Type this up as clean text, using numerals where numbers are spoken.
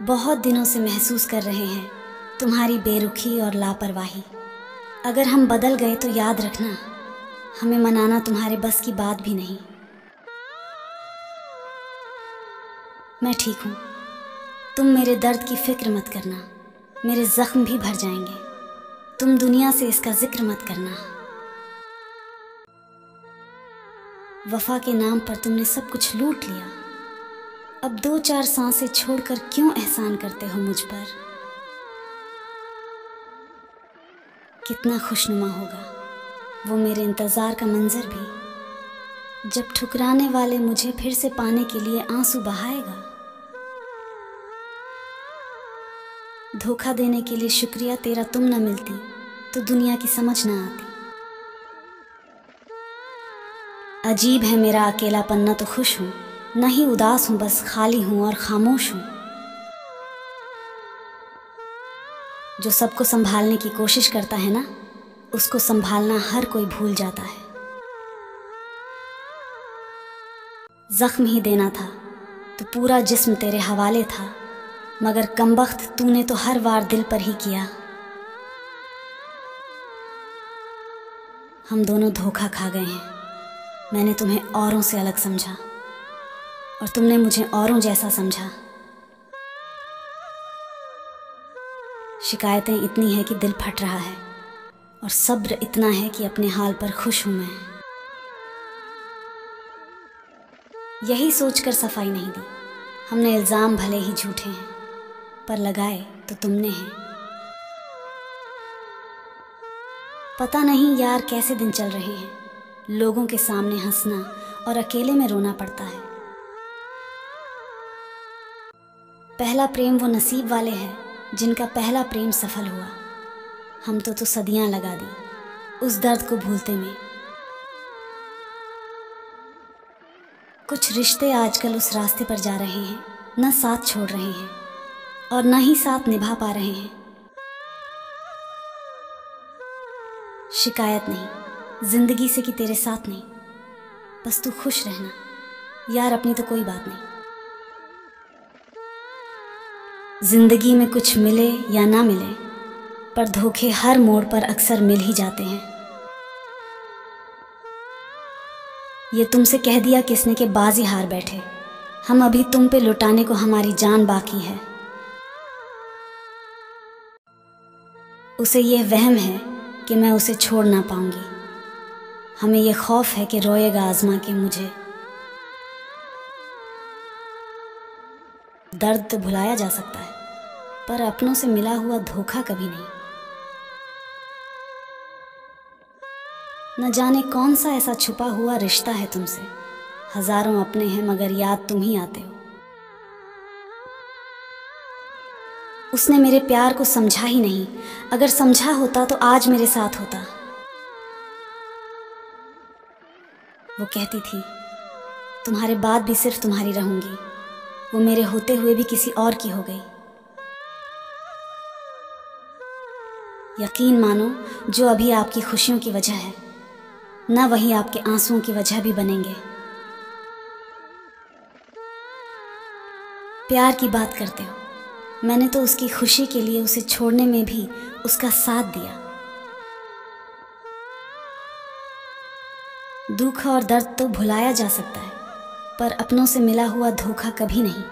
बहुत दिनों से महसूस कर रहे हैं तुम्हारी बेरुखी और लापरवाही। अगर हम बदल गए तो याद रखना, हमें मनाना तुम्हारे बस की बात भी नहीं। मैं ठीक हूँ, तुम मेरे दर्द की फिक्र मत करना, मेरे जख्म भी भर जाएंगे। तुम दुनिया से इसका जिक्र मत करना। वफा के नाम पर तुमने सब कुछ लूट लिया। अब 2-4 सांसें छोड़कर क्यों एहसान करते हो मुझ पर? कितना खुशनुमा होगा वो मेरे इंतज़ार का मंजर भी, जब ठुकराने वाले मुझे फिर से पाने के लिए आंसू बहाएगा। धोखा देने के लिए शुक्रिया तेरा तुम न मिलती तो दुनिया की समझ ना आती। अजीब है मेरा अकेलापन, न तो खुश हूँ न ही उदास हूँ, बस खाली हूँ और खामोश हूँ। जो सबको संभालने की कोशिश करता है ना, उसको संभालना हर कोई भूल जाता है। जख्म ही देना था तो पूरा जिस्म तेरे हवाले था, मगर कमबख्त तूने तो हर वार दिल पर ही किया। हम दोनों धोखा खा गए हैं। मैंने तुम्हें औरों से अलग समझा और तुमने मुझे औरों जैसा समझा। शिकायतें इतनी है कि दिल फट रहा है, और सब्र इतना है कि अपने हाल पर खुश हूं मैं। यही सोचकर सफाई नहीं दी। हमने इल्ज़ाम भले ही झूठे हैं, पर लगाए तो तुमने हैं। पता नहीं यार कैसे दिन चल रहे हैं, लोगों के सामने हंसना और अकेले में रोना पड़ता है। पहला प्रेम वो नसीब वाले हैं जिनका पहला प्रेम सफल हुआ। हम तो सदियां लगा दी उस दर्द को भूलते में। कुछ रिश्ते आजकल उस रास्ते पर जा रहे हैं, न साथ छोड़ रहे हैं और न ही साथ निभा पा रहे हैं। शिकायत नहीं जिंदगी से कि तेरे साथ नहीं, बस तू खुश रहना यार, अपनी तो कोई बात नहीं। जिंदगी में कुछ मिले या ना मिले, पर धोखे हर मोड़ पर अक्सर मिल ही जाते हैं। ये तुमसे कह दिया किसने कि बाजी हार बैठे। हम अभी तुम पे लुटाने को हमारी जान बाकी है। उसे यह वहम है कि मैं उसे छोड़ ना पाऊंगी। हमें यह खौफ है कि रोएगा आजमा के मुझे। दर्द तो भुलाया जा सकता है, पर अपनों से मिला हुआ धोखा कभी नहीं। न जाने कौन सा ऐसा छुपा हुआ रिश्ता है तुमसे। हजारों अपने हैं मगर याद तुम ही आते हो। उसने मेरे प्यार को समझा ही नहीं, अगर समझा होता तो आज मेरे साथ होता। वो कहती थी तुम्हारे बाद भी सिर्फ तुम्हारी रहूंगी, वो मेरे होते हुए भी किसी और की हो गई। यकीन मानो, जो अभी आपकी खुशियों की वजह है, ना वही आपके आंसुओं की वजह भी बनेंगे। प्यार की बात करते हो, मैंने तो उसकी खुशी के लिए उसे छोड़ने में भी उसका साथ दिया। दुख और दर्द तो भुलाया जा सकता है, पर अपनों से मिला हुआ धोखा कभी नहीं।